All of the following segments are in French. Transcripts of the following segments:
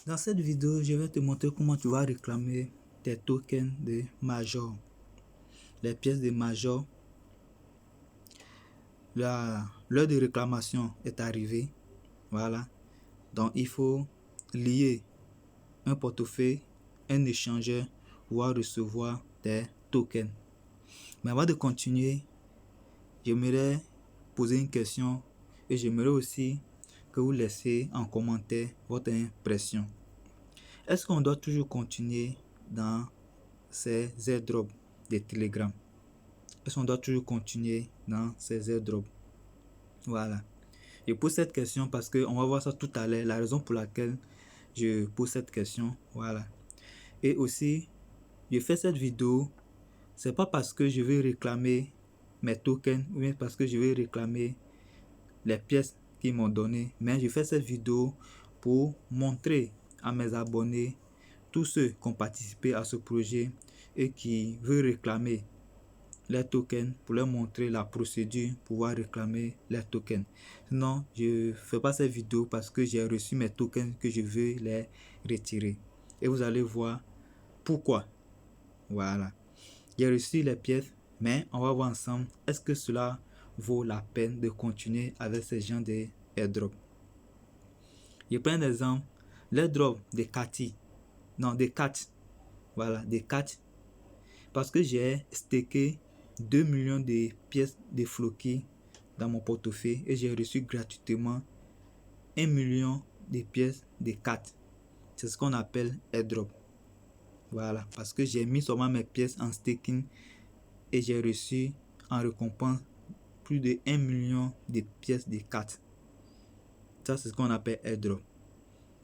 Dans cette vidéo, je vais te montrer comment tu vas réclamer tes tokens de Major. Les pièces de Major. L'heure de réclamation est arrivée. Voilà. Donc, il faut lier un portefeuille, un échangeur pour recevoir tes tokens. Mais avant de continuer, j'aimerais poser une question et j'aimerais aussi que vous laissiez en commentaire votre impression. Est-ce qu'on doit toujours continuer dans ces airdrops de Telegram? Est-ce qu'on doit toujours continuer dans ces airdrops? Voilà. Je pose cette question parce qu'on va voir ça tout à l'heure, la raison pour laquelle je pose cette question. Voilà. Et aussi, je fais cette vidéo, c'est pas parce que je veux réclamer mes tokens ou bien parce que je veux réclamer les pièces qu'ils m'ont donné, mais je fais cette vidéo pour montrer à mes abonnés, tous ceux qui ont participé à ce projet et qui veulent réclamer les tokens, pour leur montrer la procédure pour pouvoir réclamer les tokens. Sinon, je ne fais pas cette vidéo parce que j'ai reçu mes tokens que je veux les retirer. Et vous allez voir pourquoi. Voilà. J'ai reçu les pièces, mais on va voir ensemble, est-ce que cela vaut la peine de continuer avec ces gens de airdrop. Je prends un exemple, l'airdrop de Cathy. Non, de Cat. Voilà, de Cat. Parce que j'ai stacké 2 millions de pièces de Floki dans mon portefeuille et j'ai reçu gratuitement 1 million de pièces de 4. C'est ce qu'on appelle airdrop. Voilà, parce que j'ai mis seulement mes pièces en staking et j'ai reçu en récompense plus de 1 million de pièces de 4. Ça, c'est ce qu'on appelle airdrop.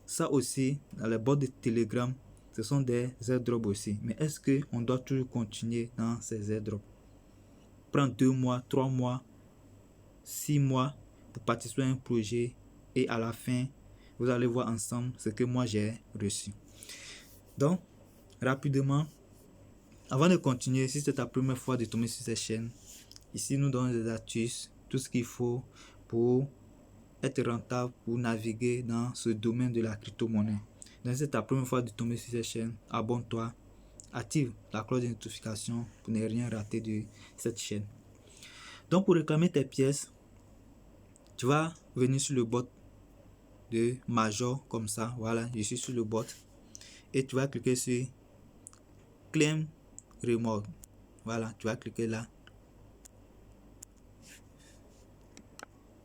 Ça aussi, dans les bots de Telegram, ce sont des airdrops aussi. Mais est-ce qu'on doit toujours continuer dans ces airdrops? Prendre 2 mois, 3 mois, 6 mois pour participer à un projet et à la fin, vous allez voir ensemble ce que moi j'ai reçu. Donc, rapidement, avant de continuer, si c'est ta première fois de tomber sur cette chaîne, ici nous donnons des astuces, tout ce qu'il faut pour être rentable, pour naviguer dans ce domaine de la crypto-monnaie. Donc, si c'est ta première fois de tomber sur cette chaîne, abonne-toi, active la cloche de notification pour ne rien rater de cette chaîne. Donc, pour réclamer tes pièces, tu vas venir sur le bot de Major comme ça. Voilà, je suis sur le bot et tu vas cliquer sur Claim Reward. Voilà, tu vas cliquer là.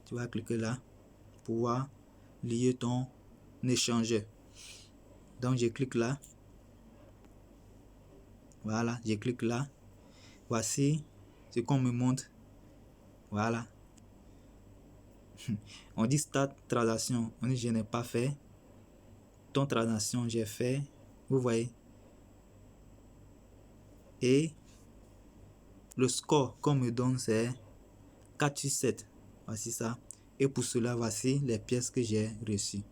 Tu vas cliquer là pour pouvoir lier ton échangeur. Donc, je clique là. Voilà, je clique là. Voici ce qu'on me montre. Voilà. On dit start transaction. On dit je n'ai pas fait. Ton transaction, j'ai fait. Vous voyez. Et le score qu'on me donne, c'est 4 sur 7. Voici ça. Et pour cela, voici les pièces que j'ai reçues.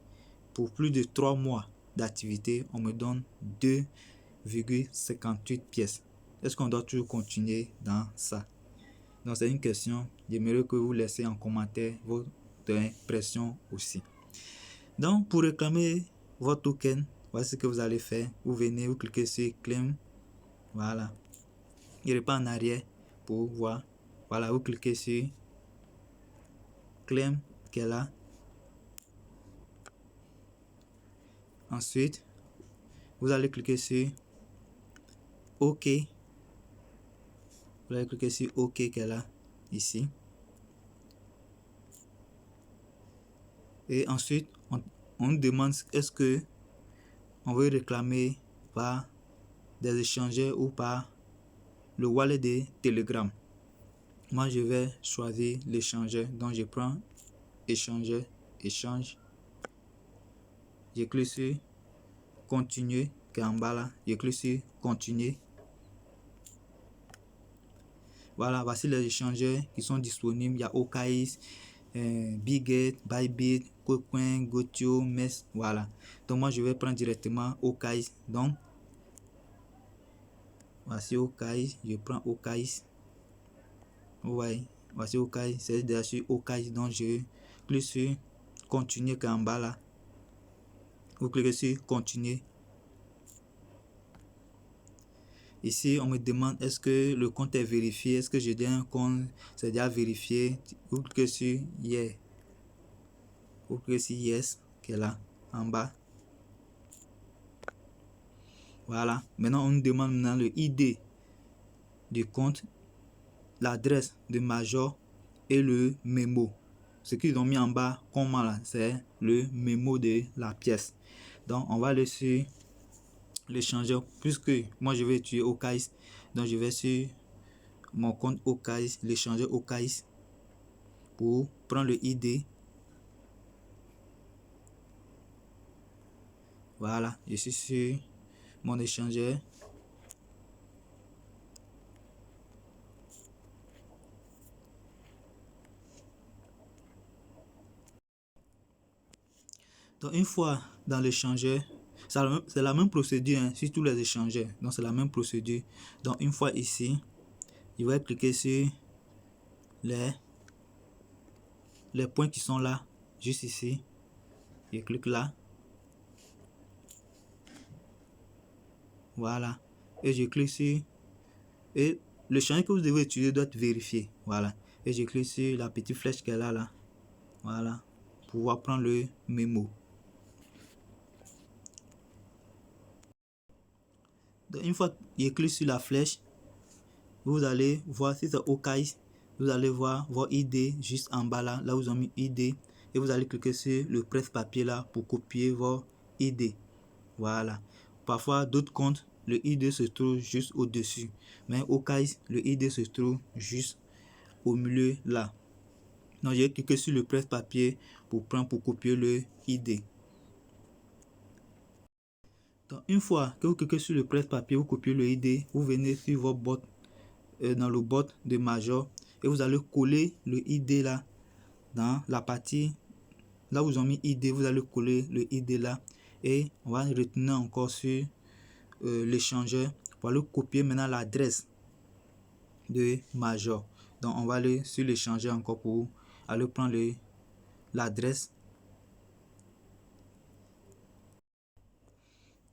Pour plus de 3 mois d'activité, on me donne 2,58 pièces. Est-ce qu'on doit toujours continuer dans ça? Donc, c'est une question. J'aimerais que vous laissiez en commentaire votre impression aussi. Donc, pour réclamer votre token, voici ce que vous allez faire. Vous venez, vous cliquez sur Claim. Voilà. Il repart en arrière pour voir. Voilà, vous cliquez sur Claim qui est là. Ensuite, vous allez cliquer sur OK. Vous allez cliquer sur OK qui est là, ici. Et ensuite, on nous demande est-ce que on veut réclamer par des échangeurs ou par le wallet de Telegram. Moi, je vais choisir l'échangeur. Donc, je prends échangeur, échange. Je clique sur continuer qui est en bas là. Je clique sur continuer. Voilà, voici les échangeurs qui sont disponibles. Il y a OKX, Bitget, Bybit, Coin, Gotio, Mes. Voilà. Donc, moi, je vais prendre directement OKX. Donc, voici OKX. Je prends OKX. Ouais, voici OKX. C'est déjà sur OKX. Donc, je clique sur continuer qui est en bas là. Vous cliquez sur continuer. Ici, on me demande est-ce que le compte est vérifié, est-ce que j'ai déjà un compte, c'est déjà vérifié. Vous cliquez sur yeah. Vous cliquez sur yes, qui est là, en bas. Voilà. Maintenant, on nous demande maintenant le ID du compte, l'adresse de Major et le mémo. Ce qu'ils ont mis en bas, comment là, c'est le mémo de la pièce. Donc, on va aller sur l'échangeur, puisque moi je vais utiliser OKX. Donc, je vais sur mon compte OKX, l'échangeur OKX, pour prendre le ID. Voilà, je suis sur mon échangeur. Donc, une fois dans l'échangeur, c'est la même procédure hein, sur tous les échangeurs. Donc, c'est la même procédure. Donc, une fois ici, je vais cliquer sur les points qui sont là, juste ici. Je clique là. Voilà. Et je clique sur... Et le champ que vous devez utiliser doit être vérifié. Voilà. Et je clique sur la petite flèche qu'elle a là. Voilà. Pour pouvoir prendre le mémo. Donc, une fois que je clique sur la flèche, vous allez voir si c'est OKX. Vous allez voir vos ID juste en bas là. Là où vous avez mis ID. Et vous allez cliquer sur le presse-papier là pour copier vos ID. Voilà. Parfois, d'autres comptes, le ID se trouve juste au-dessus. Mais au cas, le ID se trouve juste au milieu là. Donc, j'ai cliqué sur le presse-papier pour copier le ID. Donc, une fois que vous cliquez sur le presse-papier, vous copiez le ID, vous venez sur votre bot, dans le bot de Major, et vous allez coller le ID là, dans la partie, là où vous avez mis ID, vous allez coller le ID là, et on va retenir encore sur l'échangeur pour aller copier maintenant l'adresse de Major. Donc on va aller sur l'échangeur encore pour aller prendre l'adresse.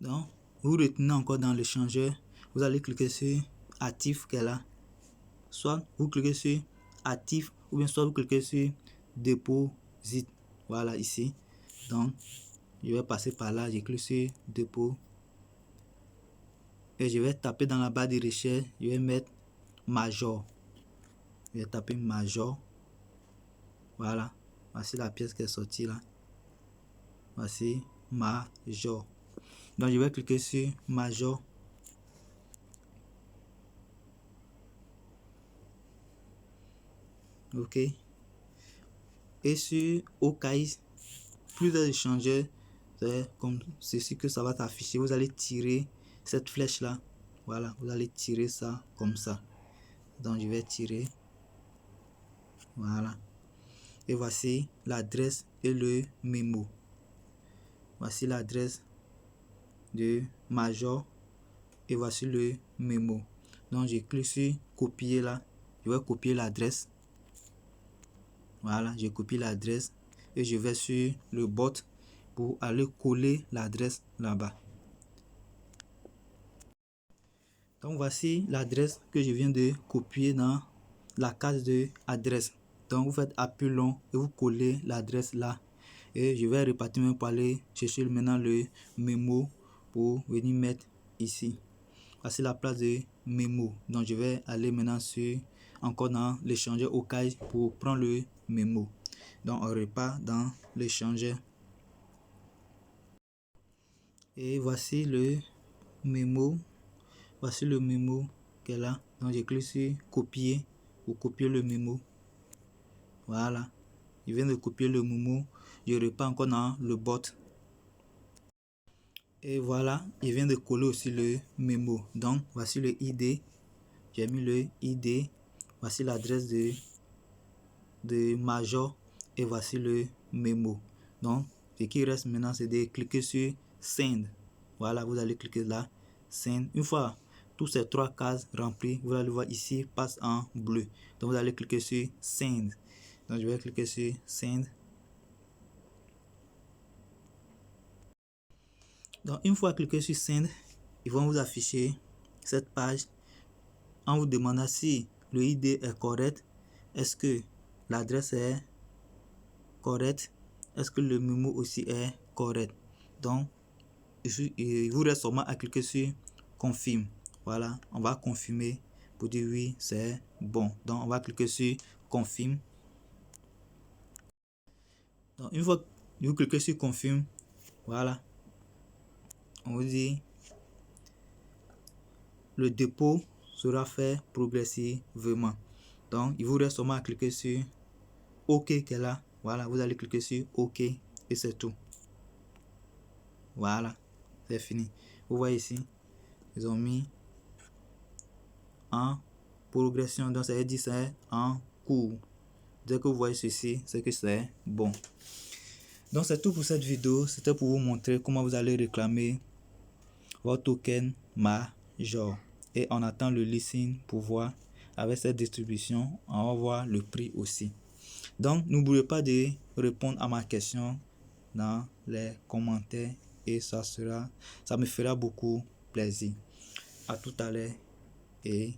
Donc vous retenez encore dans l'échangeur, vous allez cliquer sur actif qu'elle a. Soit vous cliquez sur actif ou bien soit vous cliquez sur déposit. Voilà ici. Donc je vais passer par là, je clique sur dépôt. Et je vais taper dans la barre de recherche, je vais mettre Major. Je vais taper Major. Voilà. Voici la pièce qui est sortie là. Voici Major. Donc je vais cliquer sur Major. Ok. Et sur OKX, plusieurs échangeurs, c'est comme ceci que ça va t'afficher. Vous allez tirer cette flèche là. Voilà. Vous allez tirer ça comme ça. Donc je vais tirer. Voilà. Et voici l'adresse et le mémo. Voici l'adresse de Major et voici le mémo. Donc je clique sur copier là. Je vais copier l'adresse. Voilà, je copie l'adresse et je vais sur le bot pour aller coller l'adresse là-bas. Donc voici l'adresse que je viens de copier dans la case de adresse. Donc vous faites appui long et vous collez l'adresse là. Et je vais repartir même pour aller chercher maintenant le mémo pour venir mettre ici. Voici la place de mémo. Donc je vais aller maintenant sur encore dans l'échangeur OKX pour prendre le mémo. Donc on repart dans l'échangeur. Et voici le mémo. Voici le mémo qu'elle est là. Donc je clique sur copier pour copier le mémo. Voilà. Je viens de copier le mémo. Je repars encore dans le bot. Et voilà, je viens de coller aussi le mémo. Donc voici le ID. J'ai mis le ID. Voici l'adresse de Major. Et voici le mémo. Donc ce qui reste maintenant, c'est de cliquer sur Send. Voilà, vous allez cliquer là. Send. Une fois toutes ces trois cases remplies, vous allez voir ici, passe en bleu. Donc vous allez cliquer sur Send. Donc je vais cliquer sur Send. Donc, une fois cliqué sur Send, ils vont vous afficher cette page en vous demandant si le ID est correct, est-ce que l'adresse est correcte, est-ce que le mémo aussi est correct. Donc, il vous reste seulement à cliquer sur Confirme. Voilà, on va confirmer pour dire oui, c'est bon. Donc, on va cliquer sur Confirme. Donc, une fois que vous cliquez sur Confirme, voilà, on vous dit le dépôt sera fait progressivement. Donc, il vous reste seulement à cliquer sur OK qui est là. Voilà, vous allez cliquer sur OK et c'est tout. Voilà, c'est fini. Vous voyez ici, ils ont mis en progression. Donc, ça veut dire c'est en cours. Dès que vous voyez ceci, c'est que c'est bon. Donc, c'est tout pour cette vidéo. C'était pour vous montrer comment vous allez réclamer votre token Major. Et on attend le listing pour voir avec cette distribution, on va voir le prix aussi. Donc, n'oubliez pas de répondre à ma question dans les commentaires et ça me fera beaucoup plaisir. À tout à l'heure et